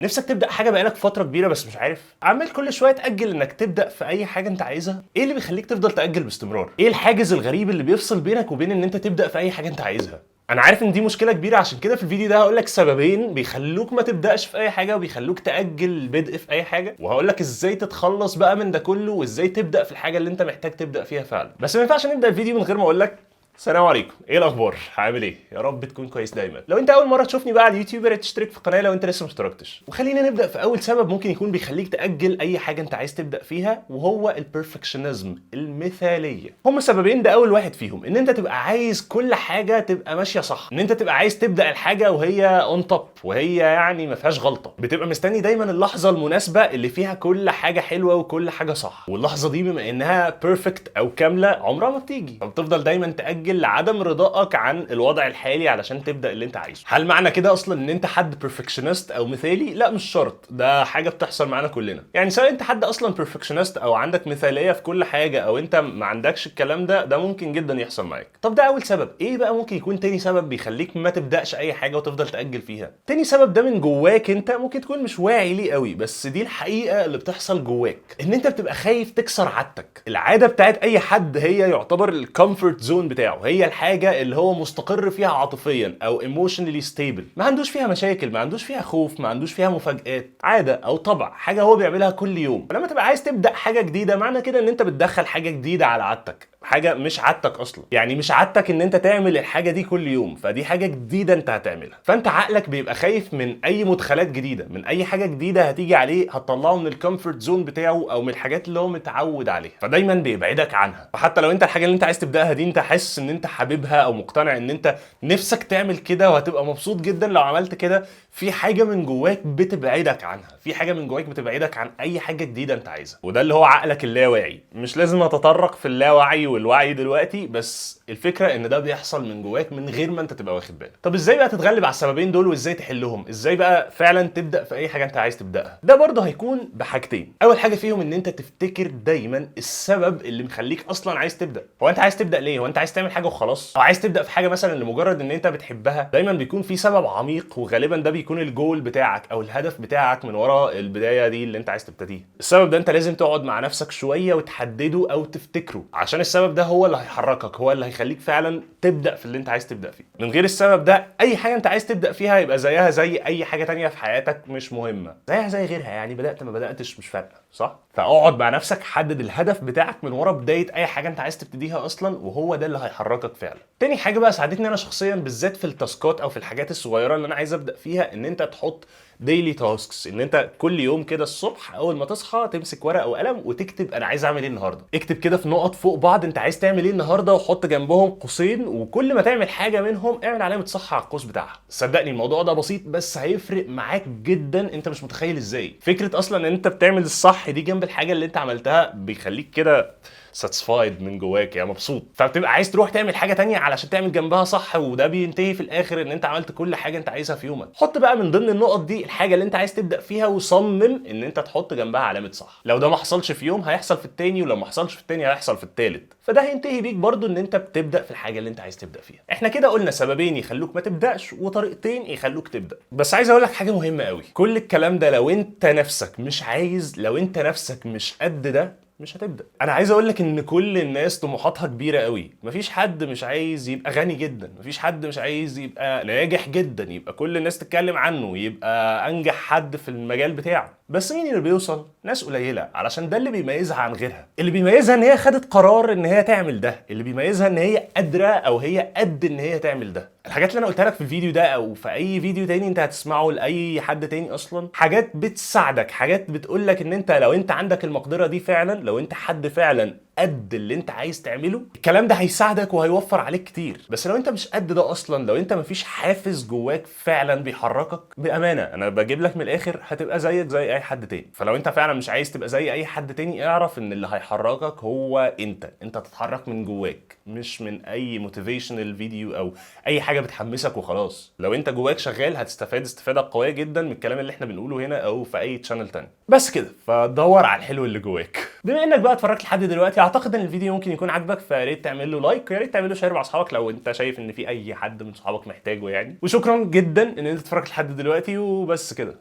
نفسك تبدا حاجه بقالك فتره كبيره بس مش عارف، عمال كل شويه تاجل انك تبدا في اي حاجه انت عايزها. ايه اللي بيخليك تفضل تاجل باستمرار؟ ايه الحاجز الغريب اللي بيفصل بينك وبين ان انت تبدا في اي حاجه انت عايزها؟ انا عارف ان دي مشكله كبيره، عشان كده في الفيديو ده هقول لك سببين بيخلوك ما تبداش في اي حاجه وبيخلوك تاجل البدء في اي حاجه، وهقول لك ازاي تتخلص بقى من ده كله وازاي تبدا في الحاجه اللي انت محتاج تبدا فيها فعلا. بس ما ينفعش نبدا الفيديو من غير ما اقول لك السلام عليكم، ايه الاخبار؟ عامل ايه؟ يا رب تكون كويس دايما. لو انت اول مره تشوفني بقى على اليوتيوب يا ريت تشترك في القناه لو انت لسه ما اشتركتش. وخلينا نبدا في اول سبب ممكن يكون بيخليك تاجل اي حاجه انت عايز تبدا فيها، وهو البرفكشنزم، المثاليه. هما سببين، ده اول واحد فيهم ان انت تبقى عايز كل حاجه تبقى ماشيه صح، ان انت تبقى عايز تبدا الحاجه وهي اون توب، وهي يعني ما فيهاش غلطه. بتبقى مستني دايما اللحظه المناسبه اللي فيها كل حاجه حلوه وكل حاجه صح، واللحظه دي بما انها بيرفكت او كامله عمرها ما بتيجي، فبتفضل دايما تاجل لعدم رضاك عن الوضع الحالي علشان تبدا اللي انت عايزه. هل معنى كده اصلا ان انت حد بيرفكشنست او مثالي؟ لا مش شرط، ده حاجه بتحصل معانا كلنا. يعني سواء انت حد اصلا بيرفكشنست او عندك مثاليه في كل حاجه او انت ما عندكش الكلام ده ممكن جدا يحصل معاك. طب ده اول سبب. ايه بقى ممكن يكون تاني سبب بيخليك ما تبداش اي حاجه وتفضل تاجل فيها؟ تاني سبب ده من جواك انت، ممكن تكون مش واعي ليه قوي، بس دي الحقيقه اللي بتحصل جواك، ان انت بتبقى خايف تكسر عادتك. العاده بتاعت اي حد هي يعتبر الكومفورت زون بتاعه، هي الحاجه اللي هو مستقر فيها عاطفيا او ايموشنالي ستيبل، ما عندوش فيها مشاكل، ما عندوش فيها خوف، ما عندوش فيها مفاجآت، عاده او طبع، حاجه هو بيعملها كل يوم. فلما تبقى عايز تبدا حاجه جديده، معنى كده ان انت بتدخل حاجه جديده على عادتك، حاجه مش عادتك اصلا. يعني مش عادتك ان انت تعمل الحاجه دي كل يوم، فدي حاجه جديده انت هتعملها. فانت عقلك بيبقى خايف من اي مدخلات جديده، من اي حاجه جديده هتيجي عليه هتطلعه من الكومفورت زون بتاعه او من الحاجات اللي هو متعود عليها، فدايما بيبعدك عنها. فحتى لو انت الحاجه اللي انت عايز تبداها دي انت حاسس ان انت حاببها او مقتنع ان انت نفسك تعمل كده وهتبقى مبسوط جدا لو عملت كده، في حاجه من جواك بتبعدك عنها، في حاجه من جواك بتبعدك عن اي حاجه جديده انت عايزها. وده اللي هو عقلك اللاواعي. مش لازم اتطرق في اللاوعي والوعي دلوقتي، بس الفكره ان ده بيحصل من جواك من غير ما انت تبقى واخد بالك. طب ازاي بقى تتغلب على السببين دول وازاي تحلهم؟ ازاي بقى فعلا تبدا في اي حاجه انت عايز تبداها؟ ده برضه هيكون بحاجتين. اول حاجه فيهم ان انت تفتكر دايما السبب اللي مخليك اصلا عايز تبدا. هو انت عايز تبدا ليه؟ هو انت عايز تعمل حاجه وخلاص؟ او عايز تبدا في حاجه مثلا لمجرد ان انت بتحبها؟ دايما بيكون في سبب عميق، وغالبا ده بيكون الجول بتاعك او الهدف بتاعك من وراء البدايه دي اللي انت عايز تبتديها. السبب ده انت لازم تقعد مع نفسك شويه وتحدده او تفتكره، عشان السبب ده هو اللي هيحركك، هو اللي هيخليك فعلا تبدا في اللي انت عايز تبدا فيه. من غير السبب ده اي حاجه انت عايز تبدا فيها يبقى زيها زي اي حاجه تانية في حياتك، مش مهمه، زيها زي غيرها، يعني بدات ما بداتش مش فارقه، صح؟ فاقعد مع نفسك، حدد الهدف بتاعك من ورا بدايه اي حاجه انت عايز تبتديها اصلا، وهو ده اللي هيحركك فعلا. تاني حاجه بقى ساعدتني انا شخصيا بالذات في التاسكات او في الحاجات الصغيره اللي انا عايز ابدا فيها، ان انت تحط ديلي تاسكس، ان انت كل يوم كده الصبح اول ما تصحى تمسك ورقه وقلم وتكتب انا عايز اعمل ايه النهارده. اكتب كده في نقط فوق بعض انت عايز تعمل ايه النهارده، وحط جنبهم قوسين، وكل ما تعمل حاجه منهم اعمل علامه صح على القوس بتاعها. صدقني الموضوع ده بسيط بس هيفرق معاك جدا، انت مش متخيل ازاي. فكره اصلا ان انت بتعمل الصح دي جنب الحاجه اللي انت عملتها بيخليك كده ساتسفايد من جواك، يعني مبسوط، فبتبقى عايز تروح تعمل حاجه تانية علشان تعمل جنبها صح، وده بينتهي في الاخر ان انت عملت كل حاجه انت عايزها في يومك. حط بقى من ضمن النقط دي الحاجه اللي انت عايز تبدا فيها، وصمم ان انت تحط جنبها علامه صح. لو ده ما حصلش في يوم هيحصل في التاني، ولو ما حصلش في التاني هيحصل في التالت، فده هينتهي بيك برضو ان انت بتبدا في الحاجه اللي انت عايز تبدا فيها. احنا كده قلنا سببين يخلوك ما تبداش وطريقتين يخلوك تبدا. بس عايز اقول لك حاجه مهمه قوي، كل الكلام ده لو انت نفسك مش عايز، لو انت نفسك مش قد ده مش هتبدا. انا عايز اقول لك ان كل الناس طموحاتها كبيره قوي، مفيش حد مش عايز يبقى غني جدا، مفيش حد مش عايز يبقى ناجح جدا، يبقى كل الناس تتكلم عنه، يبقى انجح حد في المجال بتاعه. بس مين اللي بيوصل؟ ناس قليله، علشان ده اللي بيميزها عن غيرها. اللي بيميزها ان هي خدت قرار ان هي تعمل ده، اللي بيميزها ان هي قادره او هي قد ان هي تعمل ده. الحاجات اللي انا قلتها لك في الفيديو ده او في اي فيديو تاني انت هتسمعه لاي حد تاني اصلا، حاجات بتساعدك، حاجات بتقول لك ان انت لو انت عندك المقدره دي فعلا، لو انت حد فعلا قد اللي انت عايز تعمله، الكلام ده هيساعدك وهيوفر عليك كتير. بس لو انت مش قد ده اصلا، لو انت مفيش حافز جواك فعلا بيحركك، بامانه انا بجيب لك من الاخر، هتبقى زيك زي اي حد تاني. فلو انت فعلا مش عايز تبقى زي اي حد تاني، اعرف ان اللي هيحركك هو انت تتحرك من جواك، مش من اي موتيفيشنال فيديو او اي حاجه بتحمسك وخلاص. لو انت جواك شغال هتستفاد استفاده قويه جدا من الكلام اللي احنا بنقوله هنا او في اي تشانل تاني. بس كده، فدور على الحلو اللي جواك. بما انك بقى اتفرجت لحد دلوقتي، اعتقد ان الفيديو ممكن يكون عاجبك، فيا ريت تعمل له لايك، ويا ريت تعمل له شير مع اصحابك لو انت شايف ان في اي حد من صحابك محتاجه يعني. وشكرا جدا ان انت اتفرجت لحد دلوقتي، وبس كده.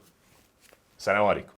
سلام عليكم.